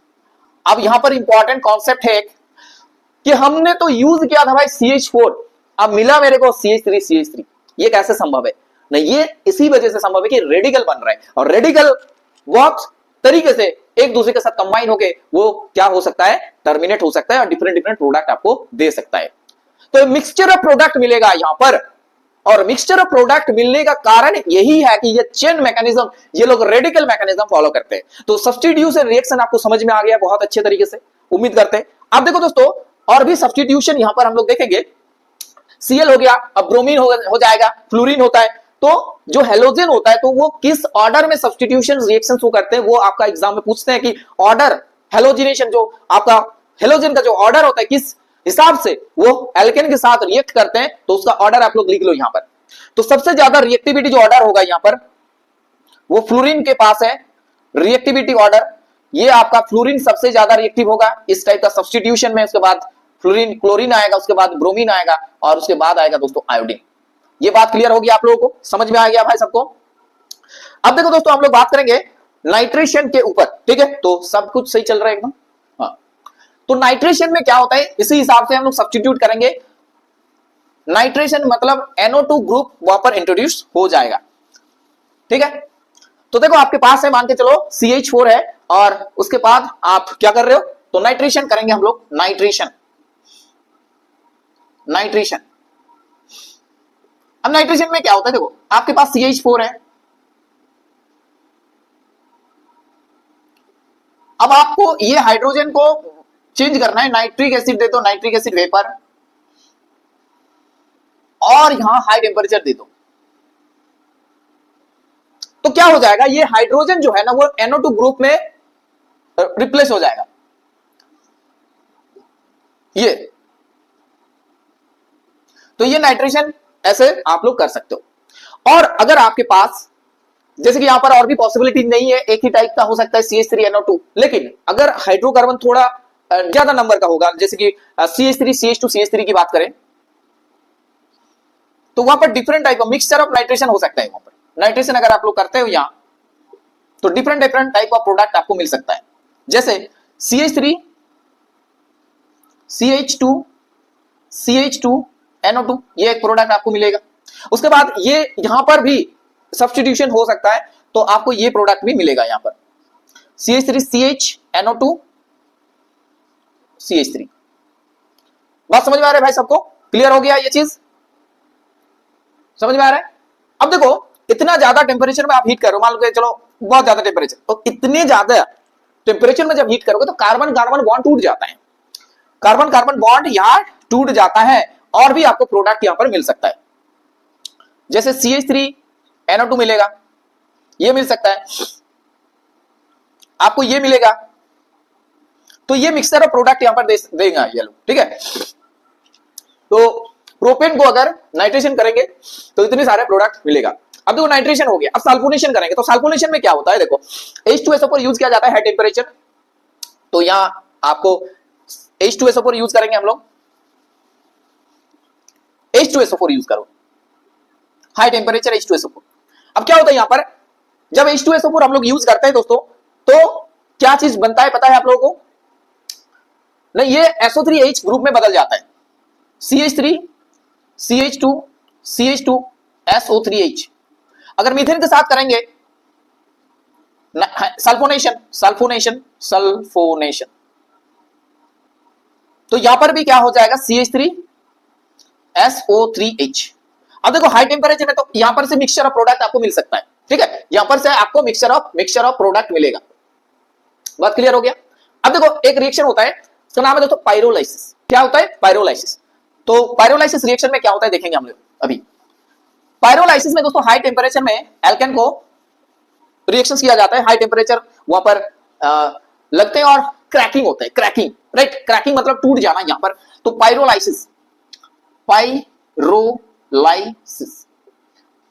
अब यहां पर इंपॉर्टेंट कॉन्सेप्ट है कि हमने तो यूज किया था भाई CH4, अब मिला मेरे को CH3। ये कैसे संभव है, नहीं ये इसी वजह से संभव है कि रेडिकल बन रहा है, और रेडिकल बहुत तरीके से एक दूसरे के साथ कंबाइन होके वो क्या हो सकता है, टर्मिनेट हो सकता है और डिफरेंट प्रोडक्ट आपको दे सकता है। तो मिक्सचर ऑफ प्रोडक्ट मिलेगा यहां पर, और मिक्सचर ऑफ प्रोडक्ट मिलने का कारण यही है कि ये चेन मैकेनिज्म, ये लोग रेडिकल मैकेनिज्म फॉलो करते हैं। तो सब्स्टिट्यूशन रिएक्शन आपको समझ में आ गया बहुत अच्छे तरीके से, उम्मीद करते हैं। अब देखो दोस्तों और भी सब्स्टिट्यूशन यहां पर हम लोग देखेंगे। Cl हो गया, अब ब्रोमीन हो जाएगा, फ्लोरीन होता है। तो जो हेलोजन होता है तो वो किस ऑर्डर में सब्स्टिट्यूशन रिएक्शंस वो करते हैं, वो आपका एग्जाम में पूछते हैं कि ऑर्डर हेलोजिनेशन, जो आपका हेलोजन का जो ऑर्डर होता है किस हिसाब से वो एल्केन के साथ रिएक्ट करते हैं, तो उसका ऑर्डर आप लोग लिख लो यहां पर। तो सबसे ज्यादा रिएक्टिविटी जो ऑर्डर होगा यहां पर वो फ्लोरीन के पास है, रिएक्टिविटी ऑर्डर, ये आपका फ्लोरीन सबसे ज्यादा रिएक्टिव होगा इस टाइप का सब्स्टिट्यूशन में। उसके बाद फ्लोरीन, क्लोरीन आएगा, उसके बाद ब्रोमीन आएगा और उसके बाद आएगा दोस्तों आयोडीन। ये बात क्लियर होगी आप लोगों को, समझ में आ गया भाई सबको। अब देखो दोस्तों हम लोग बात करेंगे नाइट्रेशन के ऊपर, ठीक है, तो सब कुछ सही चल रहा है एकदम। हाँ, तो नाइट्रेशन में क्या होता है इसी हिसाब से हम लोग सब्स्टिट्यूट करेंगे। नाइट्रेशन मतलब NO2 ग्रुप वहां पर इंट्रोड्यूस हो जाएगा, ठीक है। तो देखो आपके पास है, मान के चलो CH4 है और उसके बाद आप क्या कर रहे हो, तो नाइट्रेशन करेंगे हम लोग, नाइट्रेशन। अब नाइट्रेशन में क्या होता है, देखो आपके पास CH4 है, अब आपको ये हाइड्रोजन को चेंज करना है, नाइट्रिक एसिड दे दो, नाइट्रिक एसिड वेपर, और यहां हाई टेम्परेचर दे दो। तो क्या हो जाएगा, ये हाइड्रोजन जो है ना वो NO2 ग्रुप में रिप्लेस हो जाएगा। ये तो ये नाइट्रेशन ऐसे आप लोग कर सकते हो। और अगर आपके पास जैसे कि यहां पर और भी पॉसिबिलिटी नहीं है, एक ही टाइप का हो सकता है CH3NO2, लेकिन अगर हाइड्रोकार्बन थोड़ा ज्यादा नंबर का होगा, जैसे कि CH3 CH2 CH3 की बात करें, तो वहां पर डिफरेंट टाइप का मिक्सचर ऑफ नाइट्रेशन हो सकता है। वहां पर नाइट्रेशन अगर आप लोग करते हो यहां, तो डिफरेंट टाइप ऑफ प्रोडक्ट आपको मिल सकता है। जैसे CH3 CH2 CH2NO2, ये एक प्रोडक्ट आपको मिलेगा। उसके बाद ये यहां पर भी सब्स्टिट्यूशन हो सकता है, तो आपको ये प्रोडक्ट भी मिलेगा यहां पर, CH3 CHNO2 CH3। बात समझ में आ रहा है भाई सबको, क्लियर हो गया ये चीज, समझ में आ रहा है। अब देखो इतना ज्यादा टेम्परेचर में आप हीट करो, मान लो चलो बहुत ज्यादा टेम्परेचर, तो इतने ज्यादा टेम्परेचर में जब हीट करोगे तो कार्बन कार्बन बॉन्ड टूट जाता है, कार्बन कार्बन बॉन्ड यहां टूट जाता है, और भी आपको प्रोडक्ट यहां पर मिल सकता है। जैसे CH3NO2 मिलेगा, ये मिल सकता है आपको, ये मिलेगा। तो ये मिक्सचर ऑफ प्रोडक्ट यहां पर देगा ये लोग, ठीक है। तो प्रोपेन को अगर नाइट्रेशन करेंगे तो इतने सारे प्रोडक्ट मिलेगा। अब देखो नाइट्रेशन हो गया, अब सल्फोनेशन करेंगे, तो सल्फोनेशन में क्या होता है, देखो H2SO4 यूज किया जाता है हाई टेम्परेचर, तो यहां आपको H2SO4 यूज करेंगे हम लोग, H2SO4 यूज करो, हाई टेम्परेचर H2SO4। अब क्या होता है यहां पर, जब H2SO4 हम लोग यूज करते हैं दोस्तों, तो क्या चीज बनता है पता है आप लोगों को? नहीं, ये SO3H ग्रुप में बदल जाता है, CH3 CH2 CH2 SO3H। अगर मीथेन के साथ करेंगे सल्फोनेशन सल्फोनेशन सल्फोनेशन, तो यहां पर भी क्या हो जाएगा, CH3 SO3H। अब देखो हाई टेम्परेचर में तो यहां पर से मिक्सचर ऑफ प्रोडक्ट आपको मिल सकता है, ठीक है, यहां पर से आपको मिक्सचर ऑफ प्रोडक्ट मिलेगा। बात क्लियर हो गया? अब देखो एक रिएक्शन होता है, इसका नाम है दोस्तों पायरोलाइसिस। क्या होता है? पायरोलाइसिस। तो पायरोलाइसिस रिएक्शन में क्या होता है देखेंगे हम लोग अभी। पायरोलाइसिस में दोस्तों हाई टेम्परेचर में एल्केन को रिएक्शन किया जाता है, हाई टेम्परेचर वहां पर लगते हैं और क्रैकिंग होता है, क्रैकिंग, राइट, क्रैकिंग मतलब टूट जाना यहां पर। तो पायरोलाइसिस, पायरोलाइसिस,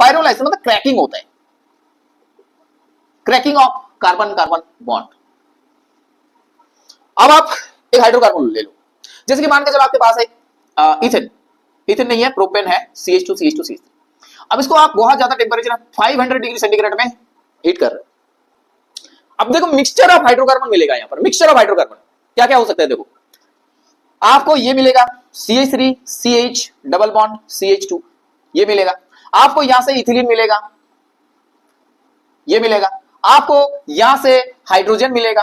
पायरोलाइसिस मतलब क्रैकिंग होता है, cracking of carbon carbon bond. अब आप एक हाइड्रोकार्बन ले लो, जैसे कि मान के चलो आपके पास है इथेन, इथेन नहीं है, प्रोपेन है, CH2 CH2 CH3। अब इसको आप बहुत ज्यादा टेम्परेचर 500 डिग्री सेंटीग्रेड में हीट कर रहे हो। अब देखो मिक्सचर ऑफ हाइड्रोकार्बन मिलेगा यहां पर, मिक्सचर ऑफ हाइड्रोकार्बन क्या क्या हो सकता है देखो, आपको ये मिलेगा CH3 CH double bond CH2, ये मिलेगा आपको, यहां से इथिलीन मिलेगा, ये मिलेगा आपको, यहां से हाइड्रोजन मिलेगा,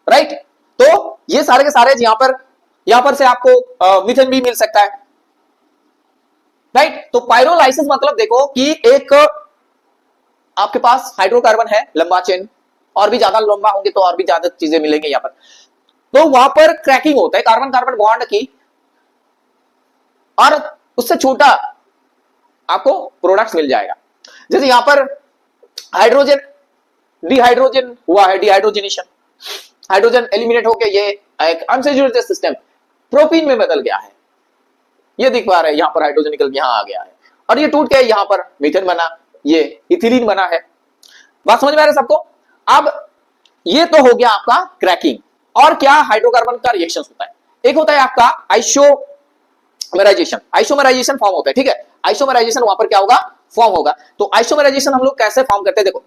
राइट। तो ये सारे के सारे यहां पर से आपको मीथेन भी मिल सकता है, राइट। तो पायरोलाइसिस मतलब देखो कि एक आपके पास हाइड्रोकार्बन है लंबा चेन, और भी ज्यादा लंबा होंगे तो और भी ज्यादा चीजें मिलेंगे यहां पर, तो वहां पर क्रैकिंग होता है कार्बन कार्बन बॉन्ड की, और उससे छोटा आपको प्रोडक्ट्स मिल जाएगा। जैसे यहां पर हाइड्रोजन डिहाइड्रोजन हुआ है, डिहाइड्रोजनेशन, हाइड्रोजन एलिमिनेट होकर ये एक अनसैचुरेटेड सिस्टम प्रोपीन में बदल गया है, ये दिख पा रहे हैं, यहां पर हाइड्रोजन निकल के यहां आ गया है, और ये टूट के यहां पर मीथेन बना, ये इथिलीन बना है। बात समझ में आ रहा है सबको? अब ये तो हो गया आपका क्रैकिंग। और क्या हाइड्रोकार्बन का रिएक्शन होता है, एक होता है आपका आइसोमेराइजेशन, आइसोमेराइजेशन फॉर्म होता है, ठीक है, आइसोमेराइजेशन वहां पर क्या होगा, फॉर्म होगा। तो आइसोमेराइजेशन हम लोग कैसे फॉर्म करते हैं देखो,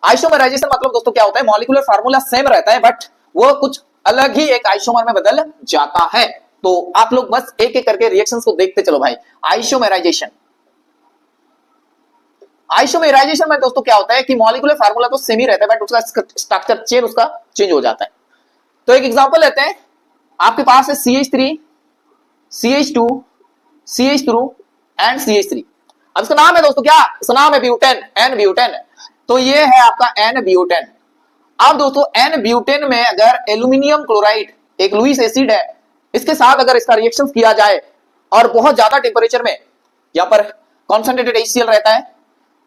आइसोमेराइजेशन मतलब दोस्तों क्या होता है, मॉलिक्यूलर फार्मूला सेम रहता है बट वो कुछ अलग ही एक आइसोमर में बदल जाता है। तो आप लोग बस एक एक करके रिएक्शंस को देखते चलो भाई। आइसोमेराइजेशन, आइसोमेराइजेशन में दोस्तों क्या होता है कि मॉलिक्यूलर फार्मूला तो सेम ही रहता है बट उसका स्ट्रक्चर चेन उसका चेंज हो जाता है। तो एक एग्जांपल लेते हैं, आपके पास है CH3 CH2 CH3 and CH3। अब इसका नाम है दोस्तों क्या, इसका नाम है ब्यूटेन, एन ब्यूटेन। तो ये है आपका एन ब्यूटेन। अब दोस्तों एन ब्यूटेन में अगर एल्यूमिनियम क्लोराइड एक लुईस एसिड है, इसके साथ अगर इसका रिएक्शन किया जाए और बहुत ज्यादा टेम्परेचर में, यहां पर कॉन्सेंट्रेटेड HCl रहता है,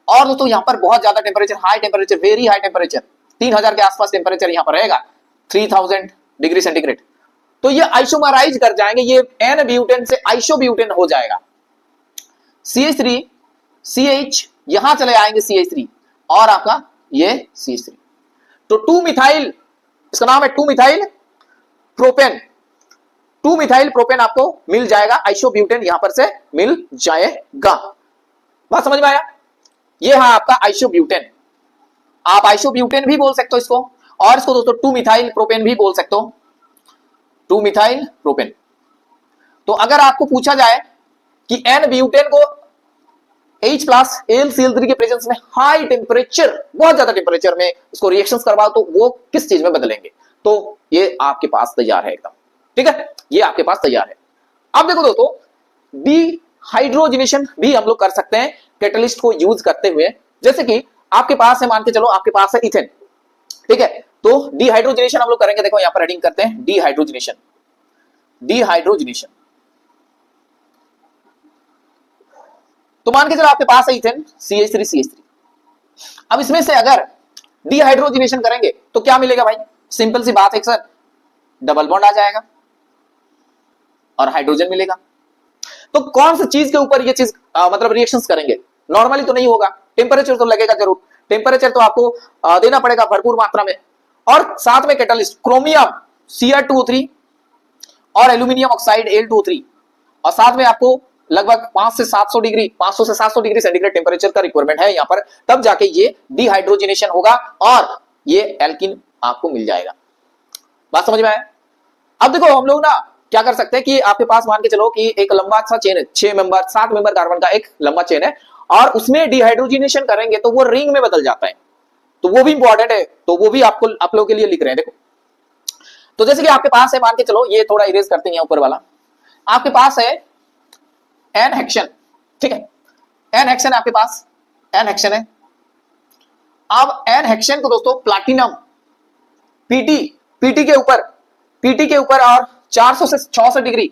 और दोस्तों यहां पर बहुत ज्यादा temperature, high temperature, very high temperature, 3000 के आसपास टेम्परेचर यहां पर रहेगा, 3000 डिग्री सेंटीग्रेड। तो ये आइसोमराइज कर जाएंगे, ये एन ब्यूटेन से आइसोब्यूटेन हो जाएगा। CH3 CH यहां चले आएंगे CH3 और आपका ये CH3, तो 2 मिथाइल, इसका नाम है 2 मिथाइल प्रोपेन, 2 मिथाइल प्रोपेन आपको मिल जाएगा, आइसोब्यूटेन यहां पर से मिल जाएगा। बात समझ में आया? ये है आपका आइसोब्यूटेन, आप आइसोब्यूटेन भी बोल सकते हो इसको, और इसको दोस्तों 2 मिथाइल प्रोपेन भी बोल सकते हो, 2 मिथाइल प्रोपेन। तो अगर आपको पूछा जाए कि एन ब्यूटेन को H+AlCl3 के प्रेजेंस में हाई टेम्परेचर, बहुत ज्यादा टेम्परेचर में उसको रिएक्शंस करवाओ तो वो किस चीज में बदलेंगे, तो ये आपके पास तैयार है एकदम, ठीक है, ये आपके पास तैयार है। अब देखो दोस्तों डिहाइड्रोजनेशन भी हम लोग कर सकते हैं कैटलिस्ट को यूज करते हुए। जैसे कि आपके पास है, मान के चलो आपके पास है इथेन, ठीक है, तो डिहाइड्रोजनेशन हम लोग करेंगे। देखो यहां पर हेडिंग करते हैं डिहाइड्रोजनेशन, डिहाइड्रोजनेशन। तो मान के चलो आपके पास है इथेन CH3 CH3। अब इसमें से अगर डिहाइड्रोजनेशन करेंगे तो क्या मिलेगा भाई, सिंपल सी बात है सर, डबल बॉन्ड आ जाएगा और हाइड्रोजन मिलेगा। तो कौन सी चीज के ऊपर ये चीज मतलब रिएक्शंस करेंगे, नॉर्मली तो नहीं होगा, टेम्परेचर तो लगेगा जरूर, टेम्परेचर तो आपको देना पड़ेगा भरपूर मात्रा में, और साथ में कैटलिस्ट क्रोमियम Cr2O3 और एल्यूमिनियम ऑक्साइड Al2O3, और साथ में आपको लगभग 500 से 700 डिग्री सेंटीग्रेड टेम्परेचर का रिक्वायरमेंट है यहां पर, तब जाके ये डिहाइड्रोजनेशन होगा और ये एल्किन आपको मिल जाएगा। बात समझ में आए? अब देखो हम लोग ना क्या कर सकते हैं कि आपके पास मान के चलो कि एक लंबा सा चेन है, 7 मेंबर कार्बन का एक लंबा चेन है, और उसमें डिहाइड्रोजिनेशन करेंगे तो वो रिंग में बदल जाता है, तो वो भी इंपॉर्टेंट है, तो वो भी आपको आप लोगों के लिए लिख रहे हैं। देखो तो जैसे कि आपके पास है, मान के चलो ये थोड़ा इरेज करते हैं ऊपर वाला, आपके पास है एन हेक्सेन, ठीक है, एन हेक्सेन आपके पास एन हेक्सेन है। अब एन हेक्सेन को दोस्तों प्लैटिनम पीटी के ऊपर और 400 से 600 डिग्री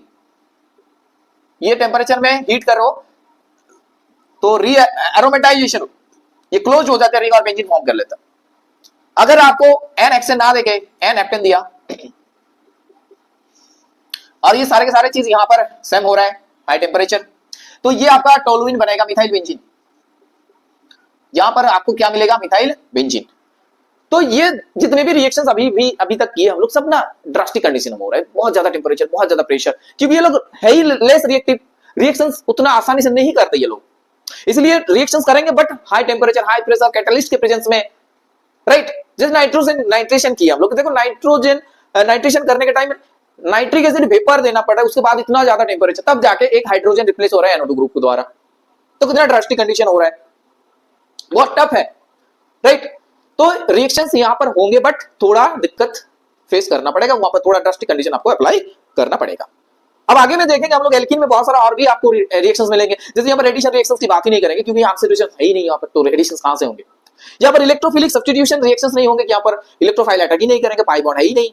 ये टेम्परेचर में हीट करो तो री एरोमेटाइजेशन ये क्लोज हो जाता है, रिंग और बेंजीन फॉर्म कर लेता। अगर आपको एन हेक्सेन ना देके एन हेप्टेन दिया और ये सारे के सारे चीज यहां पर सेम हो रहा है हाई टेम्परेचर, तो ये आपका टोलुइन बनेगा, मिथाइल बेंजीन। यहां पर आपको क्या मिलेगा? Methyl benzene. तो ये जितने भी रिएक्शंस अभी तक किए हम लोग सब ना ड्रास्टिक कंडीशन में हो रहा है, बहुत ज्यादा टेम्परेचर, बहुत ज्यादा प्रेशर, क्योंकि ये लोग है ही लेस रिएक्टिव, रिएक्शंस उतना आसानी से नहीं करते ये लोग, इसलिए रिएक्शंस करेंगे but high temperature high pressure catalyst के प्रेजेंस में, राइट। जैसे नाइट्रेशन किया हम लोग, देखो नाइट्रेशन करने के टाइम नाइट्रिक एसिड वेपर देना पड़ा है, उसके बाद इतना ज्यादा टेम्परेचर, तब जाके एक हाइड्रोजन रिप्लेस हो रहा है NO2 ग्रुप के द्वारा, तो कितना ड्रास्टिक कंडीशन हो रहा है, बहुत टफ है, राइट। तो रिएक्शंस यहां पर होंगे बट थोड़ा दिक्कत फेस करना पड़ेगा, वहां पर थोड़ा ड्रास्टिक कंडीशन आपको अप्लाई करना पड़ेगा। अब आगे में देखेंगे हम लोग एल्कीन में बहुत सारा और भी आपको रिएक्शंस मिलेंगे, जैसे यहां पर एडिशन रिएक्शंस की बात ही नहीं करेंगे क्योंकि ऑक्सीडेशन है ही नहीं यहां पर, तो एडिशंस कहां से होंगे? यहां पर इलेक्ट्रोफिलिक सब्स्टिट्यूशन रिएक्शंस नहीं होंगे, यहां पर इलेक्ट्रोफाइल अटैक ही नहीं करेंगे, पाई बॉन्ड है ही नहीं।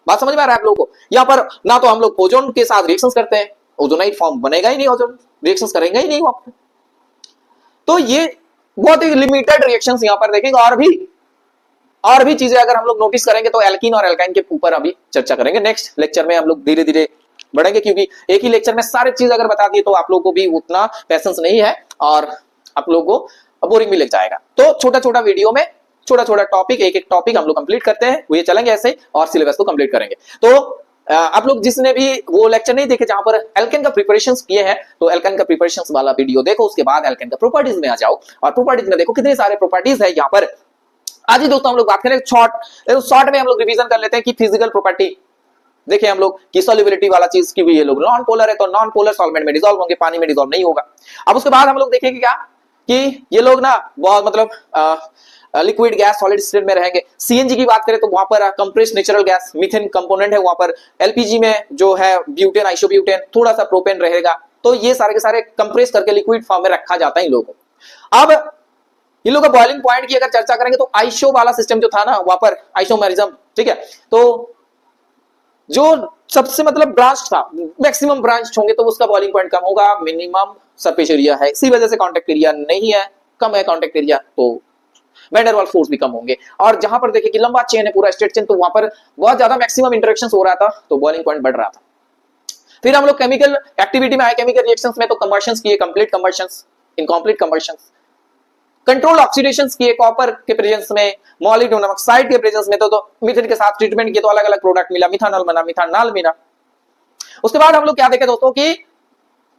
बात समझ में आ रहा है आप लोगों को? यहां पर ना तो हम लोग ओजोन के साथ रिएक्शंस करते हैं, ओजोनाइट फॉर्म बनेगा ही नहीं, ओजोन रिएक्शंस करेंगे ही नहीं वहां पर। तो ये बहुत ही लिमिटेड रिएक्शंस यहां पर देखेंगे, और भी चीजें अगर हम लोग नोटिस करेंगे तो एल्कीन और एल्काइन के ऊपर अभी चर्चा करेंगे। नेक्स्ट लेक्चर में हम लोग धीरे धीरे बढ़ेंगे, क्योंकि एक ही लेक्चर में सारी चीज अगर बता दिए तो आप लोगों को भी उतना पैसेंस नहीं है और आप लोगों को बोरिंग भी लग जाएगा। तो छोटा छोटा वीडियो में छोटा छोटा टॉपिक, एक एक टॉपिक हम लोग कंप्लीट करते हैं, वो ये चलेंगे ऐसे और सिलेबस को कंप्लीट करेंगे। तो आप लोग जिसने भी वो लेक्चर नहीं देखे जहां पर एल्केन का प्रिपरेशंस किए हैं, तो एल्केन का प्रिपरेशंस वाला वीडियो देखो, उसके बाद एल्केन का प्रॉपर्टीज में आ जाओ और प्रॉपर्टीज में देखो कितने सारे प्रॉपर्टीज है यहाँ पर। आज ही दोस्तों हम लोग बात करें शॉर्ट में हम लोग रिवीजन कर लेते हैं कि फिजिकल प्रॉपर्टी देखें हम लोग कि सॉल्युबिलिटी वाला चीज की भी ये लोग नॉन पोलर है, तो नॉन पोलर सॉल्वेंट में डिसॉल्व होंगे, पानी में डिसॉल्व नहीं होगा। अब उसके बाद हम लोग देखेंगे क्या कि ये लोग ना बहुत मतलब लिक्विड गैस सॉलिड स्टेट में रहेंगे। सीएनजी की बात करें तो वहां पर compressed natural gas methane component है वहां पर। एलपीजी में जो है ब्यूटेन आइसोब्यूटेन, थोड़ा सा प्रोपेन रहेगा, तो ये सारे के सारे कंप्रेस करके लिक्विड फॉर्म में रखा जाता है इन लोगों को। अब इन लोगों का बॉइलिंग पॉइंट की अगर चर्चा करेंगे तो आइसो वाला सिस्टम जो था ना वहां पर आइसोमेरिज्म, ठीक है, तो जो सबसे मतलब ब्रांच था, मैक्सिमम ब्रांच होंगे तो उसका बॉइलिंग पॉइंट कम होगा, मिनिमम सरफेस एरिया है, इसी वजह से कांटेक्ट एरिया नहीं है, कम है कांटेक्ट एरिया, तो वैन डेर वाल्स फोर्स भी कम होंगे। और जहां पर देखिए कि लंबा चेन है पूरा स्ट्रेट चेन, तो वहां पर बहुत ज्यादा मैक्सिमम इंटरेक्शंस हो रहा था, तो बॉइलिंग पॉइंट बढ़ रहा था। फिर हम लोग केमिकल एक्टिविटी में आए, केमिकल रिएक्शंस में तो कंबर्शंस किए, कंप्लीट कंबर्शंस, इनकम्प्लीट कंबर्शंस, कंट्रोल ऑक्सीडेशंस किए कॉपर के प्रेजेंस में, मॉलिब्डेनम ऑक्साइड के प्रेजेंस में, तो मीथेन के साथ ट्रीटमेंट किए तो अलग अलग प्रोडक्ट मिला, मिथानॉल बना, मिथानॉल मिला। उसके बाद हम लोग क्या देखे दोस्तों कि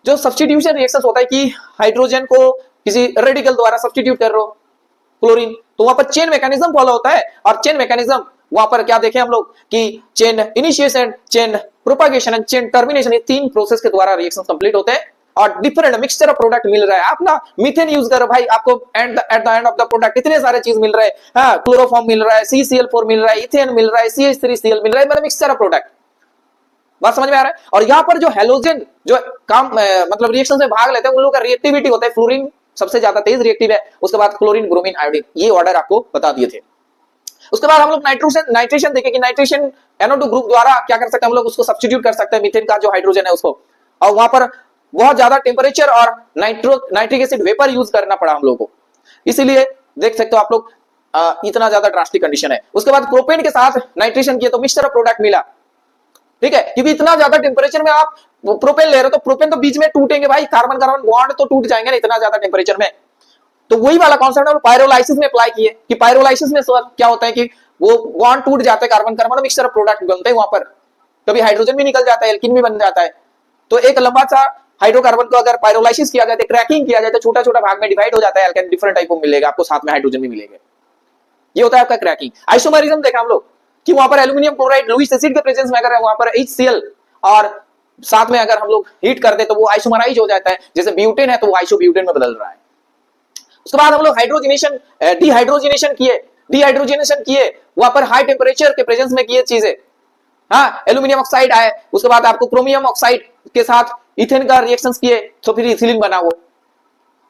जो सब्स्टिट्यूशन रिएक्शंस होता है कि हाइड्रोजन को किसी रेडिकल द्वारा सब्स्टिट्यूट कर रहे हो क्लोरीन, तो वहां पर चेन मैकेनिज्म फॉलो होता है, और चेन मैकेनिज्म वहां पर क्या देखे हम लोग कि chain initiation, chain propagation and chain termination, ये 3 प्रोसेस के द्वारा रिएक्शन कंप्लीट होते हैं और डिफरेंट मिक्सचर ऑफ प्रोडक्ट मिल रहा है। आप ना मीथेन यूज करो भाई, आपको at the end of the product इतने सारे चीज मिल रहे हैं, हाँ, क्लोरोफॉर्म मिल रहा है, CCl4 मिल रहा है, इथेन मिल रहा है, CH3Cl मिल रहा है, मतलब मिक्सचर ऑफ प्रोडक्ट। बात समझ में आ रहा है? और यहाँ पर जो हेलोजन जो काम मतलब रिएक्शन में भाग लेते हैं उन लोगों का रिएक्टिविटी होता है, फ्लोरीन सबसे ज्यादा तेज रिएक्टिव है, उसके बाद क्लोरीन, ब्रोमीन, आयोडीन, ये ऑर्डर आपको बता दिए थे। उसके बाद हम लोग नाइट्रेशन देखें कि नाइट्रेशन NO2 ग्रुप द्वारा क्या कर सकते हैं हम लोग, उसको सब्स्टिट्यूट कर सकते हैं मीथेन का जो हाइड्रोजन है उसको, और वहां पर बहुत ज्यादा टेम्परेचर और नाइट्रिक एसिड वेपर यूज करना पड़ा हम लोगों को, इसीलिए देख सकते हो आप लोग इतना ज्यादा ड्रास्टिक कंडीशन है। उसके बाद प्रोपेन के साथ नाइट्रेशन किया तो मिक्सचर ऑफ प्रोडक्ट मिला, ठीक है, क्योंकि इतना ज्यादा टेम्परेचर में आप प्रोपेन ले रहे हो तो प्रोपेन तो बीच में टूटेंगे भाई, कार्बन कार्बन बॉन्ड तो टूट जाएंगे ना इतना ज्यादा टेम्परेचर में। तो वही वाला कॉन्सेप्ट हम पायरोलाइसिस में अप्लाई किए कि पायरोलाइसिस में क्या होता है कि वो बॉन्ड टूट जाते हैं, carbon carbon mixture of product बनते हैं, वहां पर कभी हाइड्रोजन भी निकल जाता है, एल्कीन भी बन जाता है। तो एक लंबा सा हाइड्रोकार्बन को अगर पायरोलाइसिस किया जाए, क्रैकिंग किया जाए तो छोटा छोटा भाग में डिवाइड हो जाता है, एल्केन डिफरेंट टाइप को मिलेगा आपको, साथ में हाइड्रोजन भी मिलेगा। ये होता है आपका क्रैकिंग। आइसोमरिज्म देखा हम लोग कि वहां पर एल्यूमिनियम क्लोराइड लुईस एसिड के प्रेजेंस में अगर वहां पर HCl और साथ में अगर हम लोग हीट कर दे तो वो आइसोमराइज हो जाता है, जैसे ब्यूटेन है तो वो आइसोब्यूटेन में बदल रहा है। उसके बाद हम लोग हाइड्रोजनेशन डिहाइड्रोजनेशन किए वहां पर हाई टेम्परेचर के प्रेजेंस में किए चीजें। हाँ, एल्यूमिनियम ऑक्साइड आए, उसके बाद आपको क्रोमियम ऑक्साइड के साथ इथेन का रिएक्शंस किए तो फिर इथिलीन बना वो।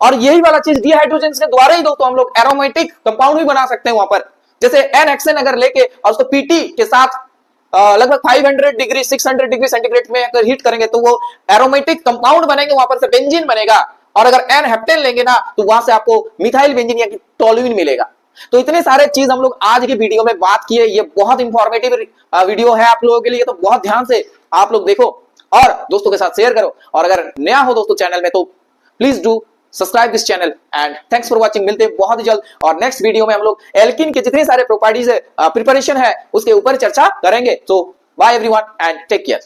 और यही वाला चीज डिहाइड्रोजन के द्वारा ही दोस्तों हम लोग एरोमेटिक कंपाउंड भी बना सकते हैं वहां पर, जैसे NHN अगर लेके और उसको PT के साथ लगभग 500 डिग्री 600 डिग्री सेंटीग्रेड में अगर हीट करेंगे तो वो एरोमेटिक कंपाउंड बनेंगे, वहां पर से बेंजीन बनेगा। और अगर N-हेप्टेन लेंगे ना तो वहां से आपको मिथाइल बेंजीन या टोल्यूइन मिलेगा। तो इतने सारे चीज हम लोग आज की वीडियो में बात किए, ये बहुत इंफॉर्मेटिव वीडियो है आप लोगों के लिए, तो बहुत ध्यान से आप लोग देखो और दोस्तों के साथ शेयर करो। और अगर नया हो दोस्तों चैनल में तो please do subscribe this channel and thanks for watching. मिलते हैं बहुत ही जल्द और नेक्स्ट वीडियो में हम लोग एल्किन के जितने सारे प्रॉपर्टीज है प्रिपरेशन है उसके ऊपर चर्चा करेंगे। तो bye everyone and take care.